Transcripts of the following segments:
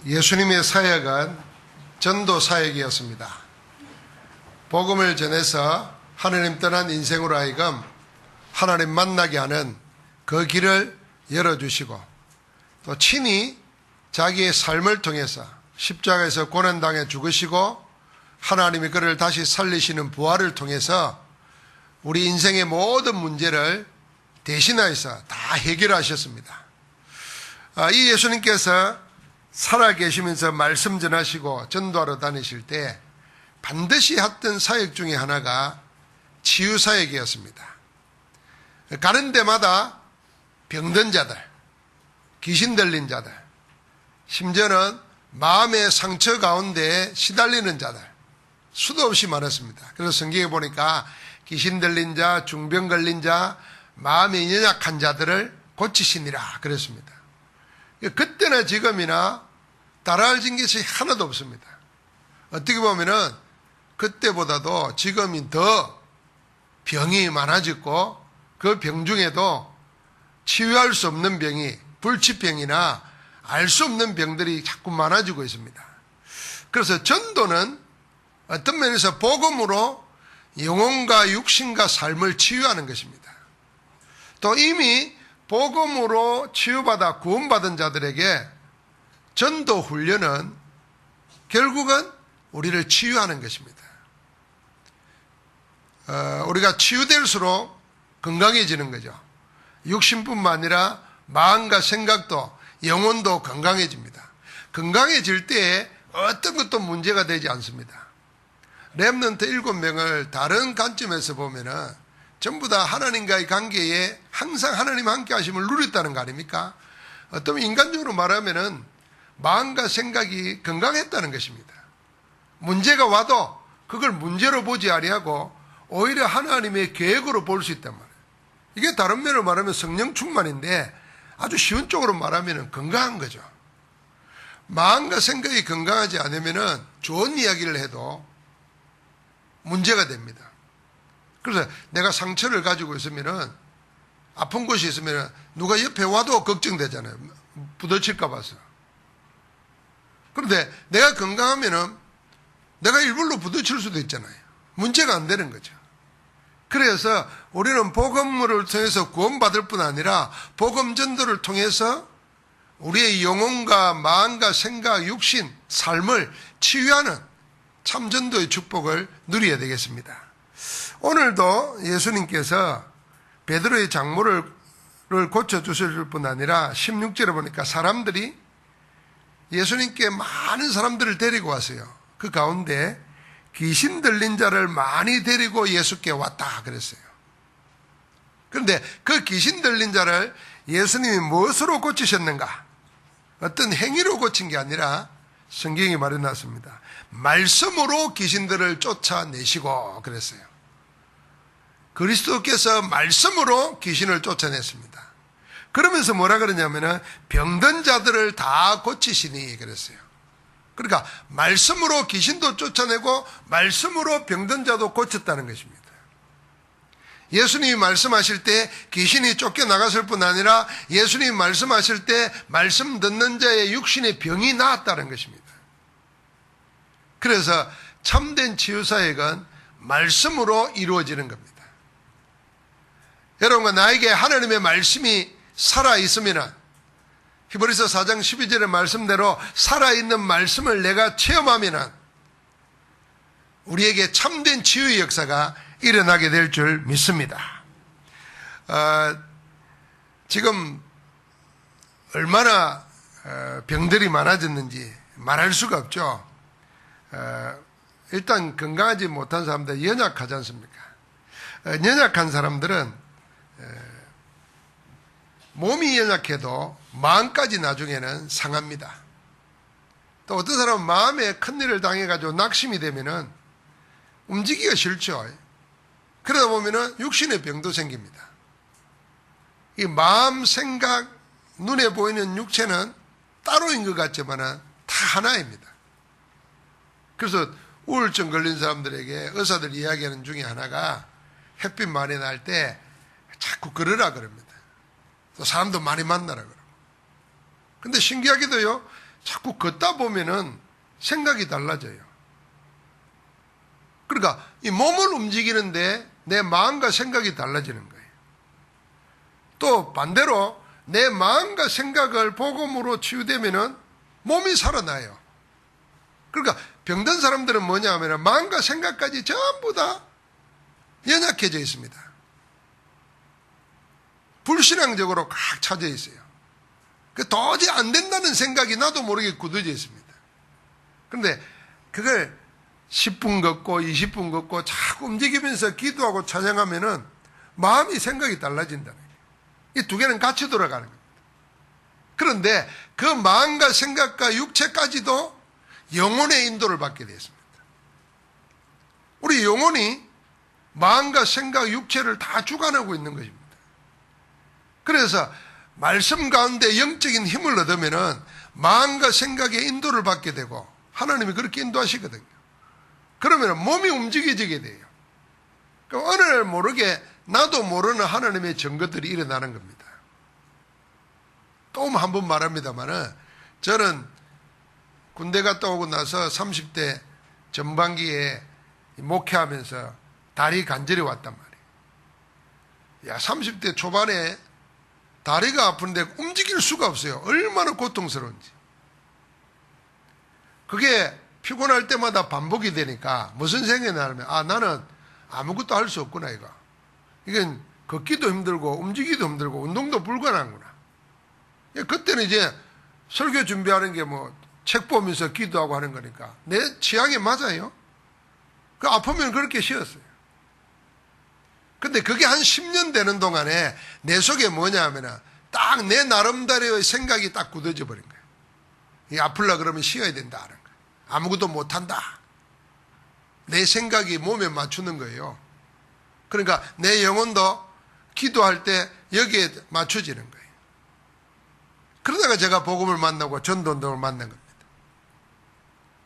예수님의 사역은 전도 사역이었습니다. 복음을 전해서 하나님 떠난 인생으로 하여금 하나님 만나게 하는 그 길을 열어주시고, 또 친히 자기의 삶을 통해서 십자가에서 고난당해 죽으시고 하나님이 그를 다시 살리시는 부활을 통해서 우리 인생의 모든 문제를 대신하여서 다 해결하셨습니다. 이 예수님께서 살아계시면서 말씀 전하시고 전도하러 다니실 때 반드시 했던 사역 중에 하나가 치유사역이었습니다. 가는 데마다 병든 자들, 귀신 들린 자들, 심지어는 마음의 상처 가운데 시달리는 자들, 수도 없이 많았습니다. 그래서 성경에 보니까 귀신 들린 자, 중병 걸린 자, 마음이 연약한 자들을 고치시니라 그랬습니다. 그때나 지금이나 달라진 것이 하나도 없습니다. 어떻게 보면은 그때보다도 지금이 더 병이 많아졌고, 그 병 중에도 치유할 수 없는 병이, 불치병이나 알 수 없는 병들이 자꾸 많아지고 있습니다. 그래서 전도는 어떤 면에서 복음으로 영혼과 육신과 삶을 치유하는 것입니다. 또 이미 복음으로 치유받아 구원받은 자들에게 전도 훈련은 결국은 우리를 치유하는 것입니다. 우리가 치유될수록 건강해지는 거죠. 육신뿐만 아니라 마음과 생각도, 영혼도 건강해집니다. 건강해질 때에 어떤 것도 문제가 되지 않습니다. 렘넌트 7명을 다른 관점에서 보면은 전부 다 하나님과의 관계에 항상 하나님 함께 하심을 누렸다는 거 아닙니까? 어떤 인간적으로 말하면은 마음과 생각이 건강했다는 것입니다. 문제가 와도 그걸 문제로 보지 아니하고 오히려 하나님의 계획으로 볼 수 있단 말이에요. 이게 다른 면으로 말하면 성령 충만인데, 아주 쉬운 쪽으로 말하면 건강한 거죠. 마음과 생각이 건강하지 않으면 좋은 이야기를 해도 문제가 됩니다. 그래서 내가 상처를 가지고 있으면, 아픈 곳이 있으면 누가 옆에 와도 걱정되잖아요. 부딪힐까 봐서. 그런데 내가 건강하면 내가 일부러 부딪힐 수도 있잖아요. 문제가 안 되는 거죠. 그래서 우리는 복음을 통해서 구원받을 뿐 아니라 복음 전도를 통해서 우리의 영혼과 마음과 생각, 육신, 삶을 치유하는 참 전도의 축복을 누려야 되겠습니다. 오늘도 예수님께서 베드로의 장모를 고쳐주실 뿐 아니라 16절에 보니까 사람들이 예수님께 많은 사람들을 데리고 왔어요. 그 가운데 귀신 들린 자를 많이 데리고 예수께 왔다 그랬어요. 그런데 그 귀신 들린 자를 예수님이 무엇으로 고치셨는가? 어떤 행위로 고친 게 아니라 성경이 말해놨습니다. 말씀으로 귀신들을 쫓아내시고 그랬어요. 그리스도께서 말씀으로 귀신을 쫓아냈습니다. 그러면서 뭐라 그러냐면은 병든 자들을 다 고치시니 그랬어요. 그러니까 말씀으로 귀신도 쫓아내고 말씀으로 병든 자도 고쳤다는 것입니다. 예수님이 말씀하실 때 귀신이 쫓겨나갔을 뿐 아니라 예수님이 말씀하실 때 말씀 듣는 자의 육신의 병이 나았다는 것입니다. 그래서 참된 치유사역은 말씀으로 이루어지는 겁니다. 여러분과 나에게 하나님의 말씀이 살아있으면, 히브리서 4장 12절의 말씀대로 살아있는 말씀을 내가 체험하면 우리에게 참된 치유의 역사가 일어나게 될 줄 믿습니다. 지금 얼마나 병들이 많아졌는지 말할 수가 없죠. 일단 건강하지 못한 사람들 연약하지 않습니까? 연약한 사람들은 몸이 연약해도 마음까지 나중에는 상합니다. 또 어떤 사람은 마음에 큰일을 당해가지고 낙심이 되면은 움직이기가 싫죠. 그러다 보면은 육신의 병도 생깁니다. 이 마음, 생각, 눈에 보이는 육체는 따로인 것 같지만은 다 하나입니다. 그래서 우울증 걸린 사람들에게 의사들이 이야기하는 중에 하나가 햇빛 많이 날 때 자꾸 걸으라 그럽니다. 또 사람도 많이 만나라 그러고. 근데 신기하게도요, 자꾸 걷다 보면은 생각이 달라져요. 그러니까 이 몸을 움직이는데 내 마음과 생각이 달라지는 거예요. 또 반대로 내 마음과 생각을 복음으로 치유되면은 몸이 살아나요. 그러니까 병든 사람들은 뭐냐 하면 마음과 생각까지 전부 다 연약해져 있습니다. 불신앙적으로 꽉 차져 있어요. 도저히 안 된다는 생각이 나도 모르게 굳어져 있습니다. 그런데 그걸 10분 걷고 20분 걷고 자꾸 움직이면서 기도하고 찬양하면은 마음이 생각이 달라진다는 거예요. 이 두 개는 같이 돌아가는 겁니다. 그런데 그 마음과 생각과 육체까지도 영혼의 인도를 받게 되었습니다. 우리 영혼이 마음과 생각, 육체를 다 주관하고 있는 것입니다. 그래서 말씀 가운데 영적인 힘을 얻으면은 마음과 생각의 인도를 받게 되고 하나님이 그렇게 인도하시거든요. 그러면 몸이 움직여지게 돼요. 그러니까 어느 날 모르게 나도 모르는 하나님의 증거들이 일어나는 겁니다. 또 한 번 말합니다만은 저는 군대 갔다 오고 나서 30대 전반기에 목회하면서 다리 관절이 왔단 말이에요. 야, 30대 초반에 다리가 아픈데 움직일 수가 없어요. 얼마나 고통스러운지. 그게 피곤할 때마다 반복이 되니까 무슨 생각이 나냐면 나는 아무것도 할 수 없구나 이거. 이건 걷기도 힘들고 움직이기도 힘들고 운동도 불가능하구나. 그때는 이제 설교 준비하는 게 뭐 책 보면서 기도하고 하는 거니까 내 취향에 맞아요. 그 아프면 그렇게 쉬었어요. 근데 그게 한 10년 되는 동안에 내 속에 뭐냐 하면은 딱 내 나름대로의 생각이 딱 굳어져 버린 거예요. 이 아플라 그러면 쉬어야 된다 하는 거예요. 아무것도 못한다. 내 생각이 몸에 맞추는 거예요. 그러니까 내 영혼도 기도할 때 여기에 맞춰지는 거예요. 그러다가 제가 복음을 만나고 전도운동을 만난 겁니다.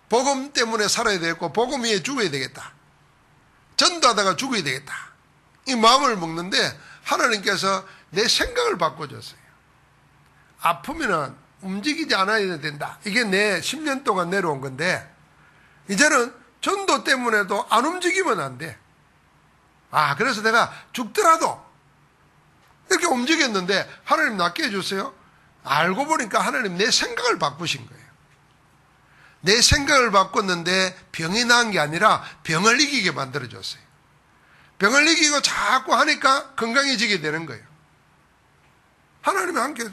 복음 때문에 살아야 되겠고 복음 위에 죽어야 되겠다. 전도하다가 죽어야 되겠다. 이 마음을 먹는데 하나님께서 내 생각을 바꿔줬어요. 아프면은 움직이지 않아야 된다. 이게 내 10년 동안 내려온 건데 이제는 전도 때문에도 안 움직이면 안 돼. 그래서 내가 죽더라도 이렇게 움직였는데 하나님 낫게 해주세요. 알고 보니까 하나님 내 생각을 바꾸신 거예요. 내 생각을 바꿨는데 병이 나은 게 아니라 병을 이기게 만들어줬어요. 병을 이기고 자꾸 하니까 건강해지게 되는 거예요. 하나님이 함께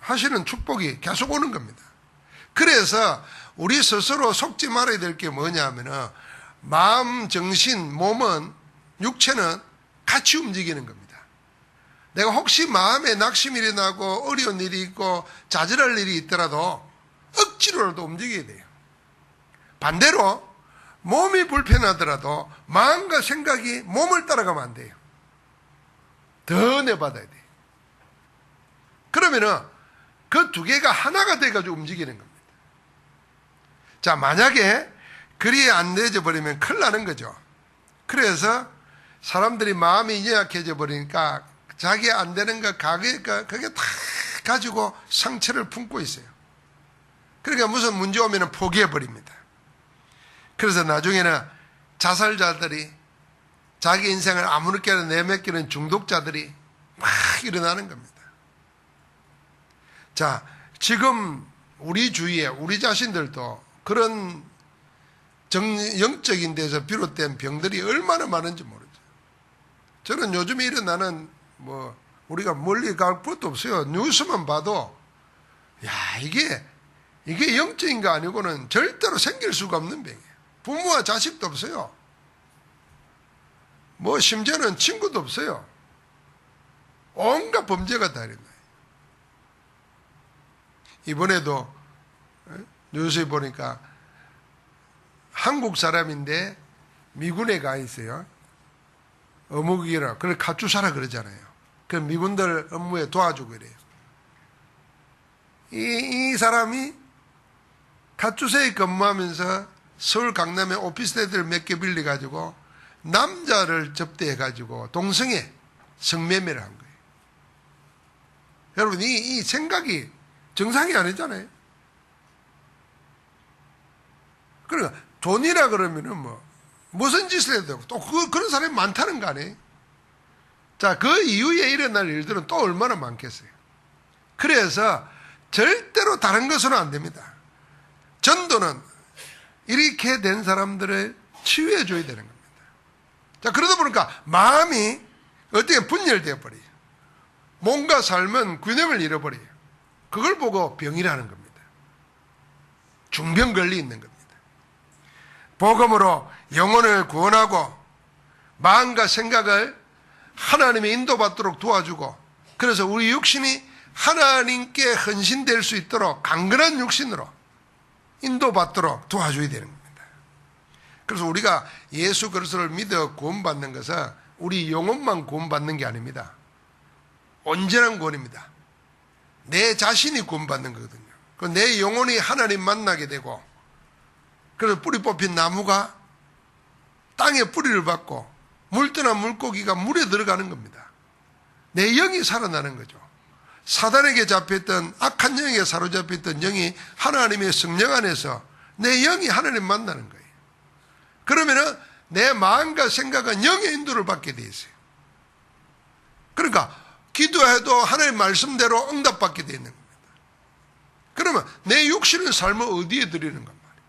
하시는 축복이 계속 오는 겁니다. 그래서 우리 스스로 속지 말아야 될 게 뭐냐 하면은 마음, 정신, 몸은, 육체는 같이 움직이는 겁니다. 내가 혹시 마음에 낙심이 일어나고 어려운 일이 있고 좌절할 일이 있더라도 억지로라도 움직여야 돼요. 반대로 몸이 불편하더라도 마음과 생각이 몸을 따라가면 안 돼요. 더 내받아야 돼요. 그러면은 그 두 개가 하나가 돼가지고 움직이는 겁니다. 자, 만약에 그리 안 되져 버리면 큰일 나는 거죠. 그래서 사람들이 마음이 연약해져 버리니까 자기 안 되는 거 그게 다 가지고 상처를 품고 있어요. 그러니까 무슨 문제 오면 포기해 버립니다. 그래서 나중에는 자살자들이 자기 인생을 아무렇게나 내맡기는 중독자들이 막 일어나는 겁니다. 자, 지금 우리 주위에 우리 자신들도 그런 영적인 데서 비롯된 병들이 얼마나 많은지 모르죠. 저는 요즘에 일어나는 우리가 멀리 갈 것도 없어요. 뉴스만 봐도 이게 영적인 거 아니고는 절대로 생길 수가 없는 병이에요. 부모와 자식도 없어요. 심지어는 친구도 없어요. 온갖 범죄가 다 일어나요. 이번에도 뉴스에 보니까 한국 사람인데 미군에 가 있어요. 어묵이라 그걸 가출사라 그러잖아요. 그 미군들 업무에 도와주고 이래요. 이 사람이 가출소에 근무하면서 서울 강남에 오피스텔들 몇 개 빌려가지고 남자를 접대해가지고 동성애 성매매를 한 거예요. 여러분 이 생각이 정상이 아니잖아요. 그러니까 돈이라 그러면은 무슨 짓을 해도 되고 또 그런 사람이 많다는 거 아니에요? 자, 그 이후에 일어날 일들은 또 얼마나 많겠어요. 그래서 절대로 다른 것으로는 안 됩니다. 전도는 이렇게 된 사람들을 치유해 줘야 되는 겁니다. 자, 그러다 보니까 마음이 어떻게 분열되어 버려요. 몸과 삶은 균형을 잃어버려요. 그걸 보고 병이라는 겁니다. 중병걸리 있는 겁니다. 복음으로 영혼을 구원하고 마음과 생각을 하나님의 인도받도록 도와주고, 그래서 우리 육신이 하나님께 헌신될 수 있도록 강건한 육신으로 인도받도록 도와줘야 되는 겁니다. 그래서 우리가 예수 그리스도를 믿어 구원받는 것은 우리 영혼만 구원받는 게 아닙니다. 온전한 구원입니다. 내 자신이 구원받는 거거든요. 내 영혼이 하나님 만나게 되고, 그래서 뿌리 뽑힌 나무가 땅에 뿌리를 받고 물떠난 물고기가 물에 들어가는 겁니다. 내 영이 살아나는 거죠. 사단에게 잡혔던, 악한 영에게 사로잡혔던 영이 하나님의 성령 안에서 내 영이 하나님 만나는 거예요. 그러면은 내 마음과 생각은 영의 인도를 받게 돼 있어요. 그러니까 기도해도 하나님 말씀대로 응답받게 돼 있는 겁니다. 그러면 내 육신의 삶을 어디에 드리는 건 말이에요?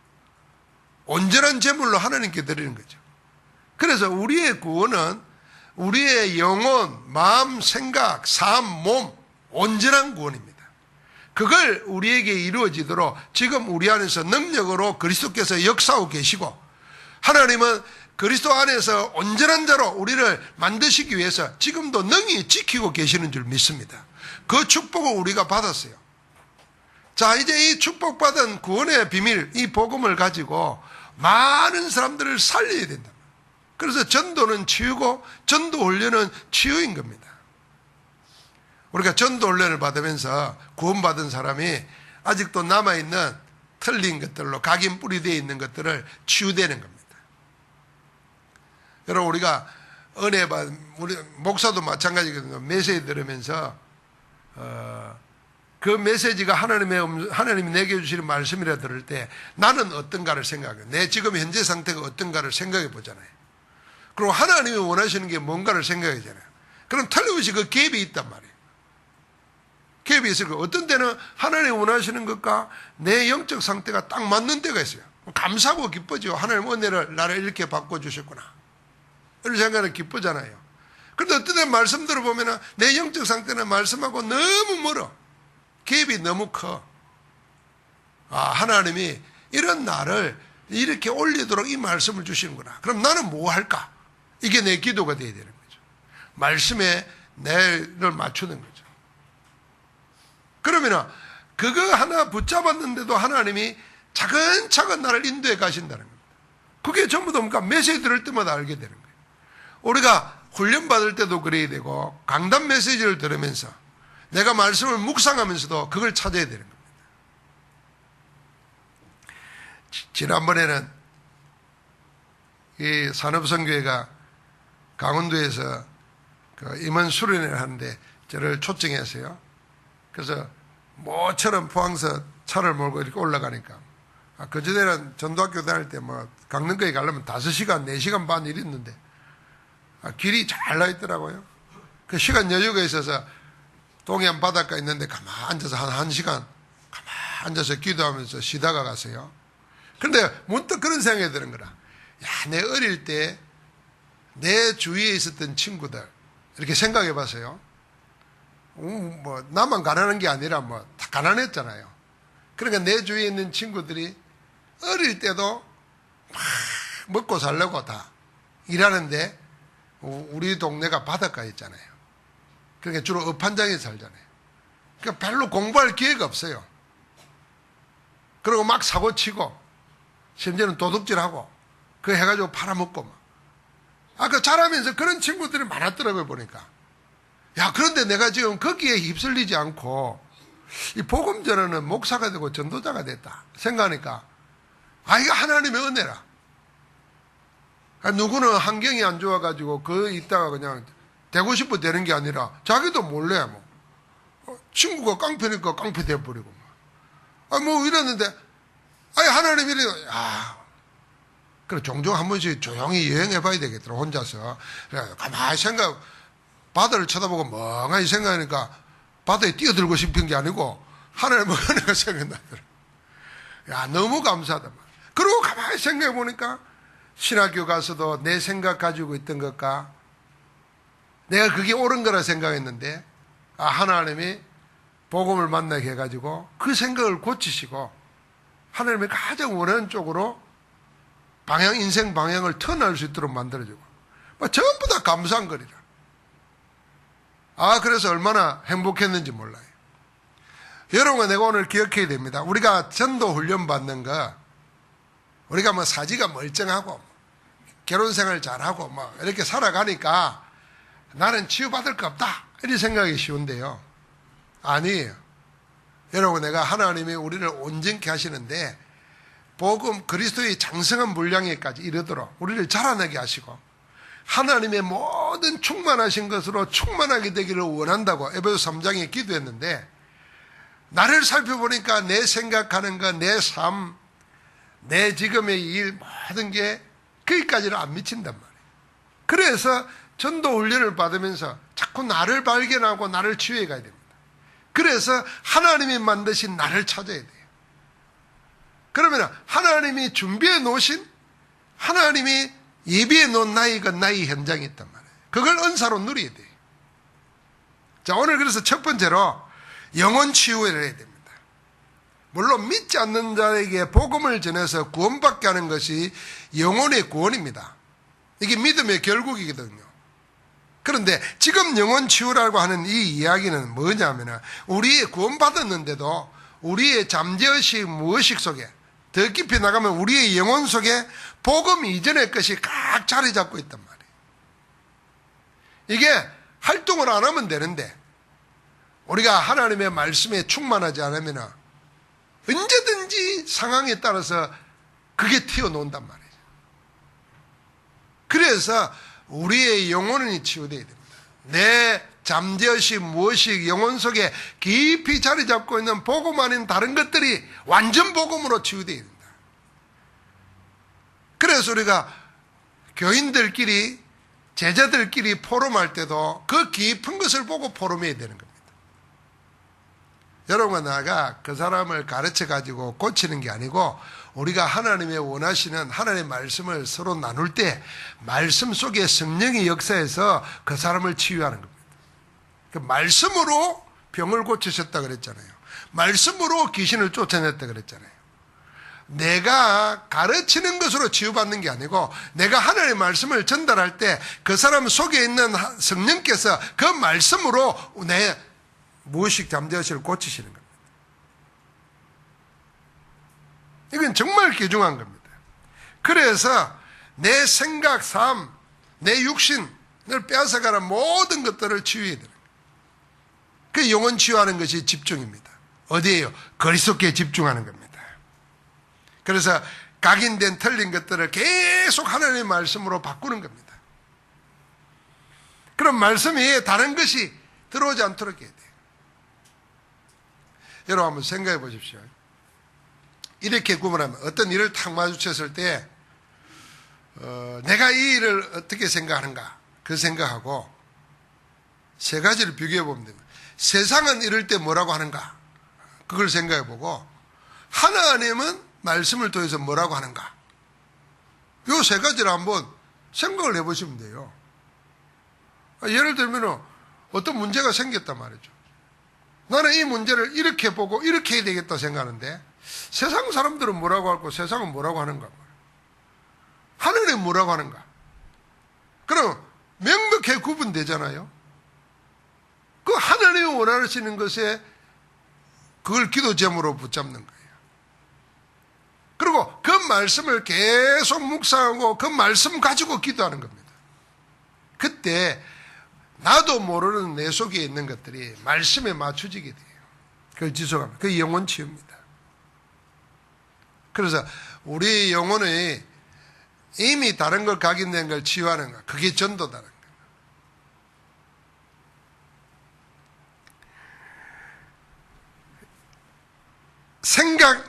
온전한 제물로 하나님께 드리는 거죠. 그래서 우리의 구원은 우리의 영혼, 마음, 생각, 삶, 몸, 온전한 구원입니다. 그걸 우리에게 이루어지도록 지금 우리 안에서 능력으로 그리스도께서 역사하고 계시고, 하나님은 그리스도 안에서 온전한 자로 우리를 만드시기 위해서 지금도 능히 지키고 계시는 줄 믿습니다. 그 축복을 우리가 받았어요. 자, 이제 이 축복받은 구원의 비밀, 이 복음을 가지고 많은 사람들을 살려야 된다. 그래서 전도는 치유고 전도 훈련은 치유인 겁니다. 우리가 전도 훈련을 받으면서 구원받은 사람이 아직도 남아있는 틀린 것들로 각인 뿌리되어 있는 것들을 치유되는 겁니다. 여러분, 우리가 은혜 우리 목사도 마찬가지거든요. 메시지 들으면서 그 메시지가 하나님이 내게 주시는 말씀이라 들을 때 나는 어떤가를 생각해요. 내 지금 현재 상태가 어떤가를 생각해 보잖아요. 그리고 하나님이 원하시는 게 뭔가를 생각하잖아요. 그럼 틀림없이 그 갭이 있단 말이에요. 갭이 있을 거예요. 어떤 때는 하나님이 원하시는 것과 내 영적 상태가 딱 맞는 때가 있어요. 감사하고 기쁘죠. 하나님 은혜를 나를 이렇게 바꿔주셨구나, 이런 생각을 기쁘잖아요. 그런데 어떤 때 말씀 들어보면 내 영적 상태는 말씀하고 너무 멀어. 갭이 너무 커. 하나님이 이런 나를 이렇게 올리도록 이 말씀을 주시는구나. 그럼 나는 뭐 할까? 이게 내 기도가 되어야 되는 거죠. 말씀에 내를 맞추는 거죠. 그러면 그거 하나 붙잡았는데도 하나님이 차근차근 나를 인도해 가신다는 겁니다. 그게 전부 다 뭔가 메시지 들을 때마다 알게 되는 거예요. 우리가 훈련 받을 때도 그래야 되고, 강단 메시지를 들으면서 내가 말씀을 묵상하면서도 그걸 찾아야 되는 겁니다. 지난번에는 이 산업선교회가 강원도에서 그 임원 수련회를 하는데 저를 초청했어요. 그래서 모처럼 포항서 차를 몰고 이렇게 올라가니까, 그전에는 전도학교 다닐 때 강릉까지 가려면 5시간, 4시간 반 이랬는데 길이 잘 나 있더라고요. 그 시간 여유가 있어서 동해안 바닷가 있는데 가만히 앉아서 한 1시간 가만히 앉아서 기도하면서 쉬다가 갔어요. 그런데 문득 그런 생각이 드는 거라. 내 어릴 때 내 주위에 있었던 친구들 이렇게 생각해 봤어요. 나만 가난한 게 아니라 다 가난했잖아요. 그러니까 내 주위에 있는 친구들이 어릴 때도 막 먹고 살려고 다 일하는데, 우리 동네가 바닷가에 있잖아요. 그러니까 주로 읍한장에 살잖아요. 그러니까 별로 공부할 기회가 없어요. 그리고 막 사고치고 심지어는 도둑질하고 그거 해가지고 팔아먹고 막. 그 자라면서 그런 친구들이 많았더라고요, 보니까. 그런데 내가 지금 거기에 휩쓸리지 않고 이 복음 전하는 목사가 되고 전도자가 됐다 생각하니까, 이거 하나님의 은혜라. 누구는 환경이 안 좋아가지고 있다가 그냥 되고 싶어 되는 게 아니라 자기도 몰래 친구가 깡패니까 깡패 돼버리고 이랬는데, 하나님이 그래, 종종 한 번씩 조용히 여행해 봐야 되겠더라, 혼자서. 그래, 가만히 바다를 쳐다보고 멍하니 생각하니까 바다에 뛰어들고 싶은 게 아니고 하나님의 은혜가 생각나더라. 야, 너무 감사하다. 그리고 가만히 생각해 보니까 신학교 가서도 내 생각 가지고 있던 것과 내가 그게 옳은 거라 생각했는데, 하나님이 복음을 만나게 해가지고 그 생각을 고치시고 하나님이 가장 원하는 쪽으로 인생 방향을 턴할 수 있도록 만들어주고, 전부 다 감사한 거리라. 그래서 얼마나 행복했는지 몰라요. 여러분, 내가 오늘 기억해야 됩니다. 우리가 전도 훈련 받는 거, 우리가 사지가 멀쩡하고 결혼 생활 잘하고 이렇게 살아가니까 나는 치유받을 거 없다, 이렇게 생각이 쉬운데요. 아니에요. 여러분, 내가 하나님이 우리를 온전케 하시는데 복음 그리스도의 장성한 분량에까지 이르도록 우리를 자라나게 하시고 하나님의 모든 충만하신 것으로 충만하게 되기를 원한다고 에베소 3장에 기도했는데, 나를 살펴보니까 내 생각하는 것, 내 삶, 내 지금의 일, 모든 게 거기까지는 안 미친단 말이에요. 그래서 전도 훈련을 받으면서 자꾸 나를 발견하고 나를 치유해 가야 됩니다. 그래서 하나님이 만드신 나를 찾아야 돼요. 그러면 하나님이 준비해 놓으신, 하나님이 예비해 놓은 나의 현장이 있단 말이에요. 그걸 은사로 누려야 돼요. 자, 오늘 그래서 첫 번째로 영혼 치유를 해야 됩니다. 물론 믿지 않는 자에게 복음을 전해서 구원받게 하는 것이 영혼의 구원입니다. 이게 믿음의 결국이거든요. 그런데 지금 영혼 치유라고 하는 이 이야기는 뭐냐면, 우리의 구원받았는데도 우리의 잠재의식, 무의식 속에 더 깊이 나가면 우리의 영혼 속에 복음 이전의 것이 각 자리 잡고 있단 말이에요. 이게 활동을 안 하면 되는데, 우리가 하나님의 말씀에 충만하지 않으면 언제든지 상황에 따라서 그게 튀어나온단 말이에요. 그래서 우리의 영혼이 치유되어야 됩니다. 내 잠재의식, 무의식, 영혼 속에 깊이 자리 잡고 있는 복음 아닌 다른 것들이 완전 복음으로 치유되어야 됩니다. 그래서 우리가 교인들끼리, 제자들끼리 포럼할 때도 그 깊은 것을 보고 포럼해야 되는 겁니다. 여러분, 나가 그 사람을 가르쳐 가지고 고치는 게 아니고, 우리가 하나님의 원하시는 하나님의 말씀을 서로 나눌 때 말씀 속에 성령의 역사에서 그 사람을 치유하는 겁니다. 그 말씀으로 병을 고치셨다 그랬잖아요. 말씀으로 귀신을 쫓아냈다 그랬잖아요. 내가 가르치는 것으로 치유받는 게 아니고, 내가 하나님의 말씀을 전달할 때 그 사람 속에 있는 성령께서 그 말씀으로 내 무의식 잠재의식을 고치시는 겁니다. 이건 정말 귀중한 겁니다. 그래서 내 생각, 삶, 내 육신을 빼앗아가는 모든 것들을 치유해야 되는 거예요. 그 영혼 치유하는 것이 집중입니다. 어디에요? 그리스도께 집중하는 겁니다. 그래서 각인된 틀린 것들을 계속 하나님의 말씀으로 바꾸는 겁니다. 그럼 말씀이 다른 것이 들어오지 않도록 해야 돼요. 여러분, 한번 생각해 보십시오. 이렇게 구분하면, 어떤 일을 탁 마주쳤을 때 내가 이 일을 어떻게 생각하는가, 그 생각하고 세 가지를 비교해 보면 됩니다. 세상은 이럴 때 뭐라고 하는가, 그걸 생각해 보고, 하나님은 말씀을 통해서 뭐라고 하는가, 이 세 가지를 한번 생각을 해 보시면 돼요. 예를 들면 어떤 문제가 생겼단 말이죠. 나는 이 문제를 이렇게 보고 이렇게 해야 되겠다 생각하는데, 세상 사람들은 뭐라고 하고 세상은 뭐라고 하는가, 하늘은 뭐라고 하는가. 그럼 명백하게 구분되잖아요. 그 하나님이 원하시는 것에 그걸 기도 제목으로 붙잡는 거예요. 그리고 그 말씀을 계속 묵상하고 그 말씀 가지고 기도하는 겁니다. 그때 나도 모르는 내 속에 있는 것들이 말씀에 맞춰지게 돼요. 그걸 지속합니다. 그게 영혼 치유입니다. 그래서 우리 영혼이 이미 다른 걸 각인된 걸 치유하는 거, 그게 전도다는 거예요. 생각,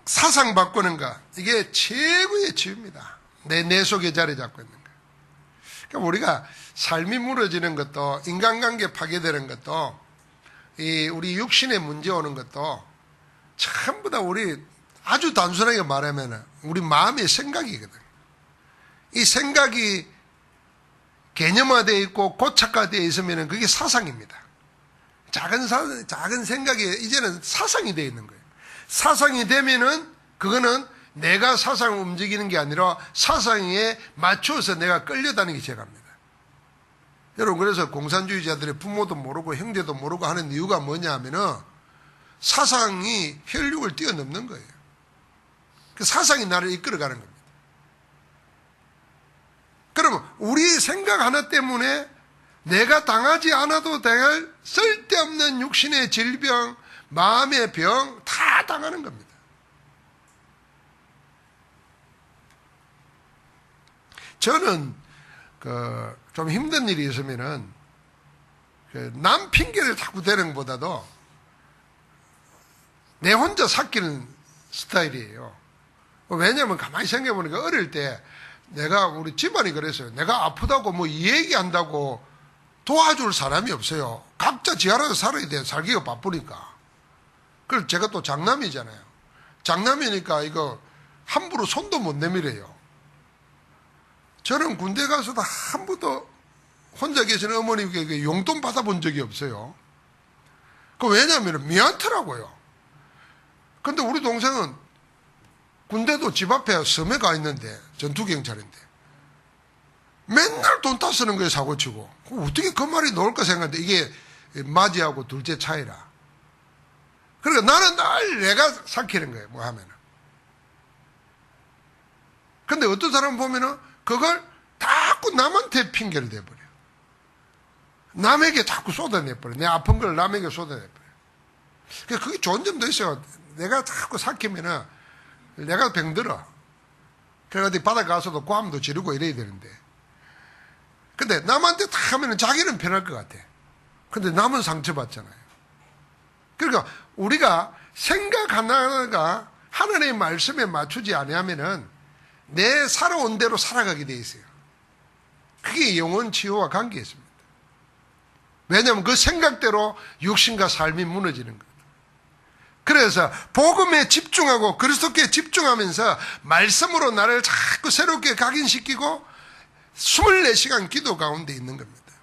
사상 바꾸는 거, 이게 최고의 치유입니다. 내 속에 자리 잡고 있는 거예요. 그러니까 우리가 삶이 무너지는 것도, 인간관계 파괴되는 것도, 우리 육신에 문제 오는 것도 전부 다 우리 아주 단순하게 말하면 우리 마음의 생각이거든. 이 생각이 개념화되어 있고 고착화되어 있으면 그게 사상입니다. 작은 생각이 이제는 사상이 되어 있는 거예요. 사상이 되면은 그거는 내가 사상을 움직이는 게 아니라 사상에 맞춰서 내가 끌려다니기 시작합니다. 여러분, 그래서 공산주의자들의 부모도 모르고 형제도 모르고 하는 이유가 뭐냐 하면은 사상이 혈육을 뛰어넘는 거예요. 그 사상이 나를 이끌어가는 겁니다. 그러면 우리 생각 하나 때문에 내가 당하지 않아도 될 쓸데없는 육신의 질병, 마음의 병 다 당하는 겁니다. 저는 좀 힘든 일이 있으면은 남 핑계를 자꾸 대는 것보다도 내 혼자 삭히는 스타일이에요. 왜냐하면 가만히 생각해보니까 어릴 때 내가 우리 집안이 그랬어요. 내가 아프다고 뭐 이 얘기한다고 도와줄 사람이 없어요. 각자 지 알아서 살아야 돼. 살기가 바쁘니까. 그래서 제가 또 장남이잖아요. 장남이니까 이거 함부로 손도 못 내밀어요. 저는 군대 가서도 한 번도 혼자 계시는 어머님께 용돈 받아본 적이 없어요. 왜냐하면 미안하더라고요. 근데 우리 동생은 군대도 집 앞에 섬에 가 있는데, 전투경찰인데 맨날 돈 다 쓰는 거예요, 사고치고. 어떻게 그 말이 나올까 생각했는데 이게 맞이하고 둘째 차이라. 그러니까 나는 날 내가 삭히는 거예요, 뭐 하면은. 근데 어떤 사람 보면은 그걸 자꾸 남한테 핑계를 대버려. 남에게 자꾸 쏟아내버려. 내 아픈 걸 남에게 쏟아내버려. 그게 좋은 점도 있어요. 내가 자꾸 삭히면은 내가 병들어. 그래가지고 바다 가서도 고함도 지르고 이래야 되는데. 근데 남한테 다 하면은 자기는 편할 것 같아. 근데 남은 상처받잖아요. 그러니까 우리가 생각 하나가 하나님의 말씀에 맞추지 아니하면은 내 살아온 대로 살아가게 돼 있어요. 그게 영혼 치유와 관계 있습니다. 왜냐하면 그 생각대로 육신과 삶이 무너지는 거예요. 그래서 복음에 집중하고 그리스도께 집중하면서 말씀으로 나를 자꾸 새롭게 각인시키고 24시간 기도 가운데 있는 겁니다.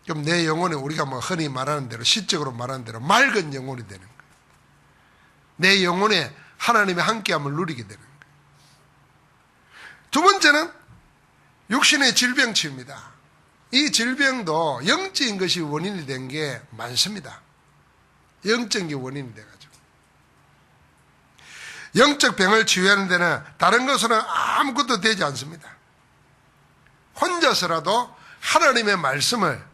그럼 내 영혼이 우리가 뭐 흔히 말하는 대로, 시적으로 말하는 대로 맑은 영혼이 되는 거예요. 내 영혼에 하나님의 함께함을 누리게 되는 거예요. 두 번째는 육신의 질병 치유입니다. 이 질병도 영적인 것이 원인이 된 게 많습니다. 영적인 게 원인이 돼가지고. 영적 병을 치유하는 데는 다른 것으로는 아무것도 되지 않습니다. 혼자서라도 하나님의 말씀을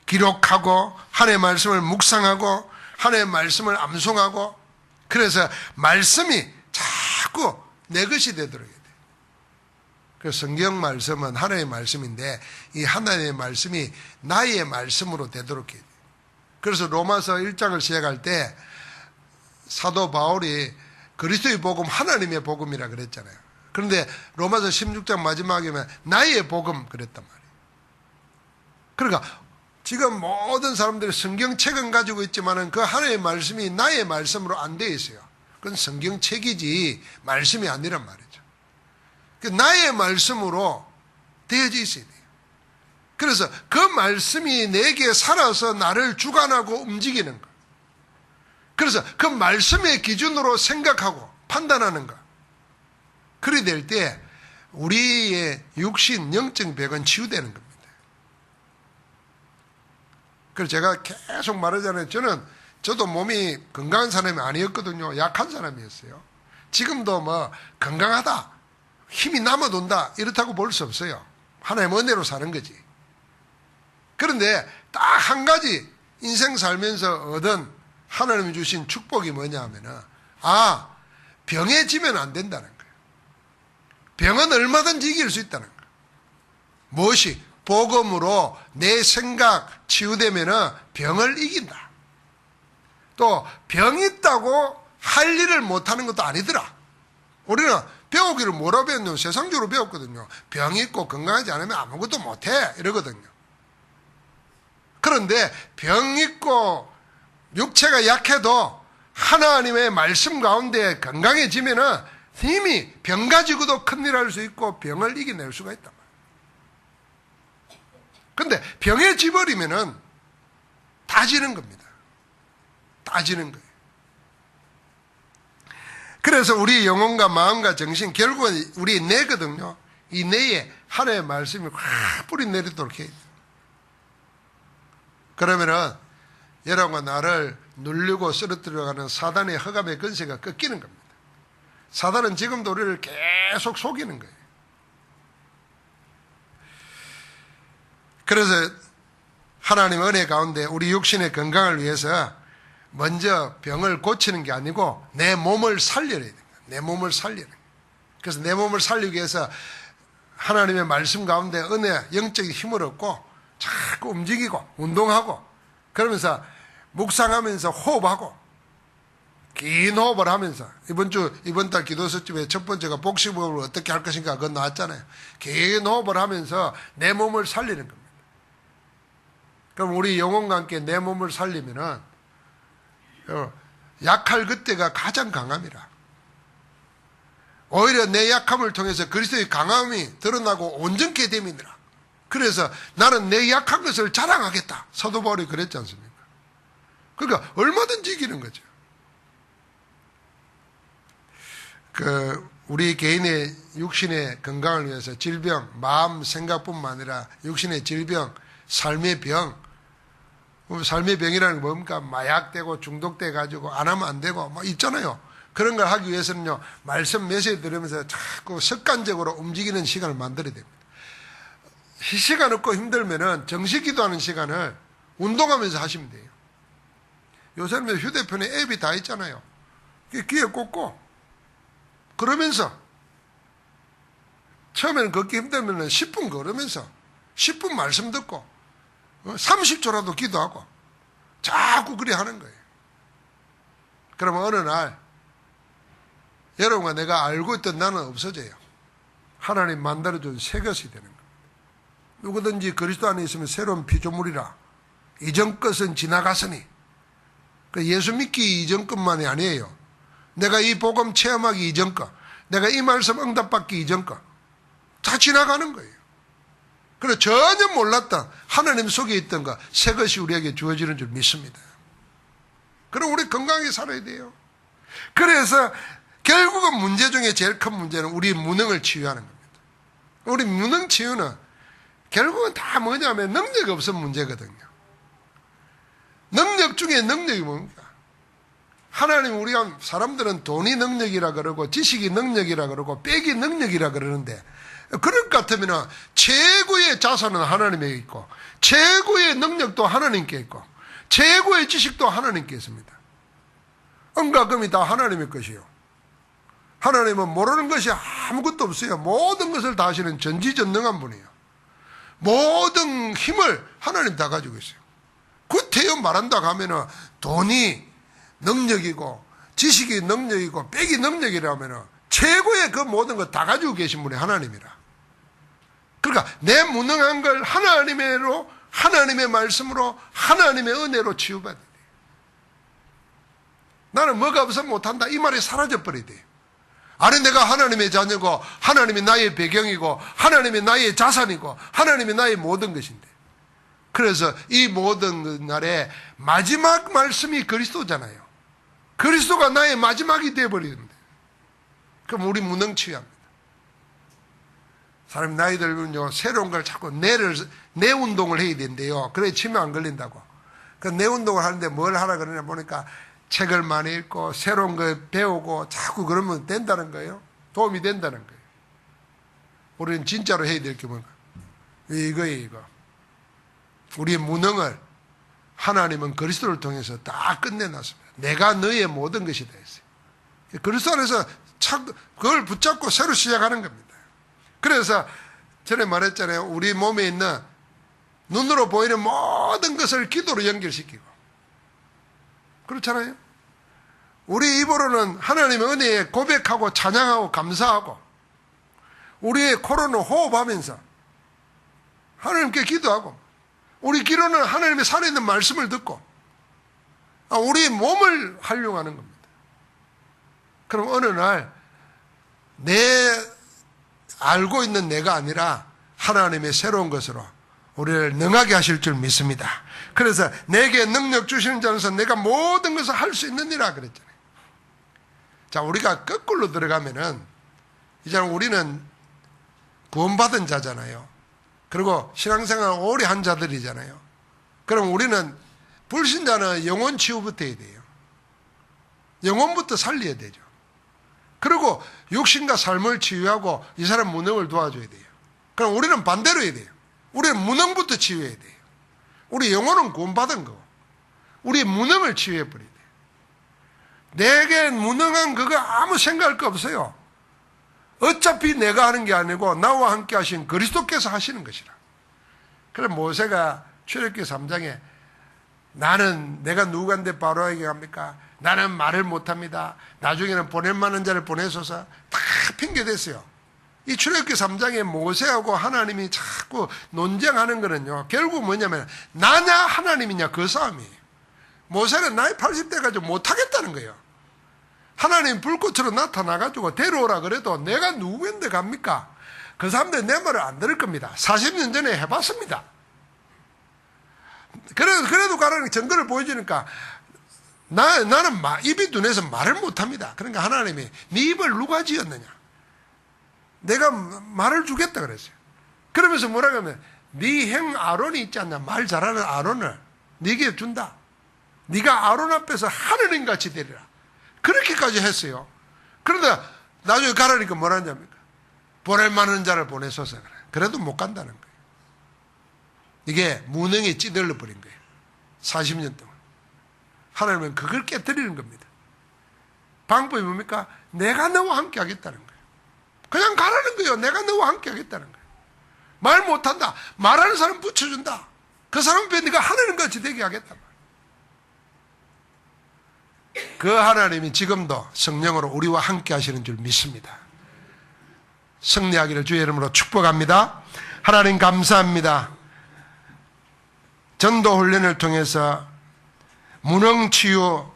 기록하고 하나님의 말씀을 묵상하고 하나님의 말씀을 암송하고, 그래서 말씀이 자꾸 내 것이 되도록 해야 돼요. 그래서 성경 말씀은 하나님의 말씀인데 이 하나님의 말씀이 나의 말씀으로 되도록 해야 돼요. 그래서 로마서 1장을 시작할 때 사도 바울이 그리스도의 복음, 하나님의 복음이라 그랬잖아요. 그런데 로마서 16장 마지막에는 나의 복음 그랬단 말이에요. 그러니까 지금 모든 사람들이 성경책은 가지고 있지만은 그 하나님의 말씀이 나의 말씀으로 안 되어 있어요. 그건 성경책이지 말씀이 아니란 말이죠. 나의 말씀으로 되어져 있어야 돼요. 그래서 그 말씀이 내게 살아서 나를 주관하고 움직이는 것. 그래서 그 말씀의 기준으로 생각하고 판단하는 것. 그래 될 때 우리의 육신, 영적 병은 치유되는 겁니다. 그래서 제가 계속 말하잖아요. 저도 몸이 건강한 사람이 아니었거든요. 약한 사람이었어요. 지금도 뭐 건강하다, 힘이 남아돈다 이렇다고 볼 수 없어요. 하나님의 은혜로 사는 거지. 그런데 딱 한 가지 인생 살면서 얻은 하나님이 주신 축복이 뭐냐 하면은, 병에 지면 안 된다는 거예요. 병은 얼마든지 이길 수 있다는 거예요. 무엇이? 복음으로 내 생각 치유되면은 병을 이긴다. 또 병이 있다고 할 일을 못하는 것도 아니더라. 우리는 배우기를 뭐라고 배웠냐면 세상적으로 배웠거든요. 병 있고 건강하지 않으면 아무것도 못해 이러거든요. 그런데 병 있고 육체가 약해도 하나님의 말씀 가운데 건강해지면은 이미 병 가지고도 큰일 할 수 있고 병을 이겨낼 수가 있단 말이에요. 근데 병에 지버리면은 다 지는 겁니다. 다 지는 거예요. 그래서 우리 영혼과 마음과 정신, 결국은 우리 뇌거든요. 이 뇌에 하나님의 말씀이 확 뿌리 내리도록 해야 돼요. 그러면은 여러분과 나를 누르고 쓰러뜨려가는 사단의 허감의 권세가 꺾이는 겁니다. 사단은 지금도 우리를 계속 속이는 거예요. 그래서 하나님의 은혜 가운데 우리 육신의 건강을 위해서 먼저 병을 고치는 게 아니고 내 몸을 살려야 돼요. 내 몸을 살려야 돼요. 그래서 내 몸을 살리기 위해서 하나님의 말씀 가운데 은혜, 영적인 힘을 얻고 자꾸 움직이고 운동하고 그러면서 묵상하면서 호흡하고 긴 호흡을 하면서 이번 달 기도 수집에 첫 번째가 복식호흡을 어떻게 할 것인가 그건 나왔잖아요. 긴 호흡을 하면서 내 몸을 살리는 겁니다. 그럼 우리 영혼과 함께 내 몸을 살리면은 약할 그때가 가장 강함이라. 오히려 내 약함을 통해서 그리스도의 강함이 드러나고 온전케 됨이니라. 그래서 나는 내 약한 것을 자랑하겠다. 사도 바울이 그랬지 않습니까? 그러니까 얼마든지 이기는 거죠. 우리 개인의 육신의 건강을 위해서 질병, 마음, 생각뿐만 아니라 육신의 질병, 삶의 병, 삶의 병이라는 게 뭡니까? 마약되고 중독돼 가지고 안 하면 안 되고 뭐 있잖아요. 그런 걸 하기 위해서는요, 말씀 메시지 들으면서 자꾸 습관적으로 움직이는 시간을 만들어야 됩니다. 시간 없고 힘들면은 정식 기도하는 시간을 운동하면서 하시면 돼요. 요새는 휴대폰에 앱이 다 있잖아요. 귀에 꽂고 그러면서 처음에는 걷기 힘들면 10분 걸으면서 10분 말씀 듣고 30초라도 기도하고 자꾸 그리 하는 거예요. 그러면 어느 날 여러분과 내가 알고 있던 나는 없어져요. 하나님 만들어준 새 것이 되는 겁니다. 누구든지 그리스도 안에 있으면 새로운 피조물이라. 이전 것은 지나갔으니. 예수 믿기 이전 것만이 아니에요. 내가 이 복음 체험하기 이전 것, 내가 이 말씀 응답받기 이전 것, 다 지나가는 거예요. 그래서 전혀 몰랐던 하나님 속에 있던 것, 새 것이 우리에게 주어지는 줄 믿습니다. 그럼 우리 건강하게 살아야 돼요. 그래서 결국은 문제 중에 제일 큰 문제는 우리 무능을 치유하는 겁니다. 우리 무능 치유는 결국은 다 뭐냐면 능력이 없으면 문제거든요. 능력 중에 능력이 뭡니까? 하나님, 우리가 사람들은 돈이 능력이라 그러고 지식이 능력이라 그러고 빽이 능력이라 그러는데, 그럴 것 같으면 최고의 자산은 하나님에 있고 최고의 능력도 하나님께 있고 최고의 지식도 하나님께 있습니다. 은과 금이 다 하나님의 것이요. 하나님은 모르는 것이 아무것도 없어요. 모든 것을 다 하시는 전지전능한 분이에요. 모든 힘을 하나님 다 가지고 있어요. 구태여 말한다고 하면은 돈이 능력이고 지식이 능력이고 빽이 능력이라면은 최고의 그 모든 것 다 가지고 계신 분이 하나님이라. 그러니까 내 무능한 걸 하나님으로, 하나님의 말씀으로, 하나님의 은혜로 치유받아야 돼. 나는 뭐가 없으면 못한다 이 말이 사라져버려야 돼. 아니, 내가 하나님의 자녀고 하나님이 나의 배경이고 하나님이 나의 자산이고 하나님이 나의 모든 것인데, 그래서 이 모든 날에 마지막 말씀이 그리스도잖아요. 그리스도가 나의 마지막이 되어버리는데, 그럼 우리 무능치유합니다. 사람이 나이 들면요, 새로운 걸 자꾸 뇌 운동을 해야 된대요. 그래 치매 안 걸린다고. 그 뇌 운동을 하는데 뭘 하라 그러냐 보니까 책을 많이 읽고 새로운 걸 배우고 자꾸 그러면 된다는 거예요. 도움이 된다는 거예요. 우리는 진짜로 해야 될 게 뭔가 이거예요. 이거. 우리의 무능을 하나님은 그리스도를 통해서 다 끝내놨습니다. 내가 너의 모든 것이다 했어요. 그리스도 안에서 그걸 붙잡고 새로 시작하는 겁니다. 그래서 전에 말했잖아요. 우리 몸에 있는 눈으로 보이는 모든 것을 기도로 연결시키고, 그렇잖아요. 우리 입으로는 하나님의 은혜에 고백하고 찬양하고 감사하고, 우리의 코로나 호흡하면서 하나님께 기도하고, 우리 기도는 하나님의 살아있는 말씀을 듣고 우리의 몸을 활용하는 겁니다. 그럼 어느 날 알고 있는 내가 아니라 하나님의 새로운 것으로 우리를 능하게 하실 줄 믿습니다. 그래서 내게 능력 주시는 자로서 내가 모든 것을 할 수 있느니라 그랬잖아요. 자, 우리가 거꾸로 들어가면은 이제 우리는 구원받은 자잖아요. 그리고 신앙생활 오래 한 자들이잖아요. 그럼 우리는, 불신자는 영혼 치유부터 해야 돼요. 영혼부터 살려야 되죠. 그리고 육신과 삶을 치유하고 이 사람 무능을 도와줘야 돼요. 그럼 우리는 반대로 해야 돼요. 우리는 무능부터 치유해야 돼요. 우리 영혼은 구원받은 거고 우리 무능을 치유해버려야 돼요. 내게 무능한 그거 아무 생각할 거 없어요. 어차피 내가 하는 게 아니고 나와 함께 하신 그리스도께서 하시는 것이라. 그래 모세가 출애굽기 3장에 나는 내가 누구한테 바로에게 합니까? 나는 말을 못합니다. 나중에는 보낼 만한 자를 보내소서. 다 핑계댔어요. 이 출애굽기 3장에 모세하고 하나님이 자꾸 논쟁하는 거는요, 결국 뭐냐면 나냐 하나님이냐 그 싸움이에요. 모세는 나이 80대 가지고 못하겠다는 거예요. 하나님 불꽃으로 나타나가지고 데려오라 그래도 내가 누구인데 갑니까? 그 사람들 내 말을 안 들을 겁니다. 40년 전에 해봤습니다. 그래도 가라는 증거를 보여주니까 나는 입이 둔해서 말을 못합니다. 그러니까 하나님이 네 입을 누가 지었느냐? 내가 말을 주겠다 그랬어요. 그러면서 뭐라고 하면 네 형 아론이 있지 않냐? 말 잘하는 아론을 네게 준다. 네가 아론 앞에서 하느님같이 되리라. 그렇게까지 했어요. 그런데 나중에 가라니까 뭐라 하냐니까 보낼 만한 자를 보내소서 그래. 그래도 못 간다는 거예요. 이게 무능에 찌들러 버린 거예요. 40년 동안. 하나님은 그걸 깨뜨리는 겁니다. 방법이 뭡니까? 내가 너와 함께 하겠다는 거예요. 그냥 가라는 거예요. 내가 너와 함께 하겠다는 거예요. 말 못한다. 말하는 사람 붙여준다. 그 사람 앞에 네가 하나님같이 되게 하겠다. 그 하나님이 지금도 성령으로 우리와 함께 하시는 줄 믿습니다. 승리하기를 주의 이름으로 축복합니다. 하나님 감사합니다. 전도 훈련을 통해서 무능치유,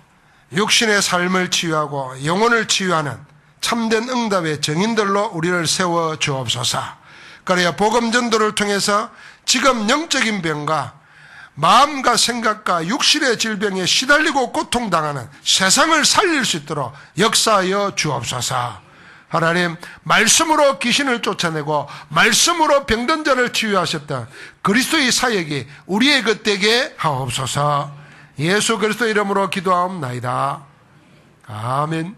육신의 삶을 치유하고 영혼을 치유하는 참된 응답의 정인들로 우리를 세워 주옵소서. 그래야 복음 전도를 통해서 지금 영적인 병과 마음과 생각과 육신의 질병에 시달리고 고통당하는 세상을 살릴 수 있도록 역사하여 주옵소서. 하나님, 말씀으로 귀신을 쫓아내고 말씀으로 병든 자를 치유하셨던 그리스도의 사역이 우리의 것 되게 하옵소서. 예수 그리스도 이름으로 기도하옵나이다. 아멘.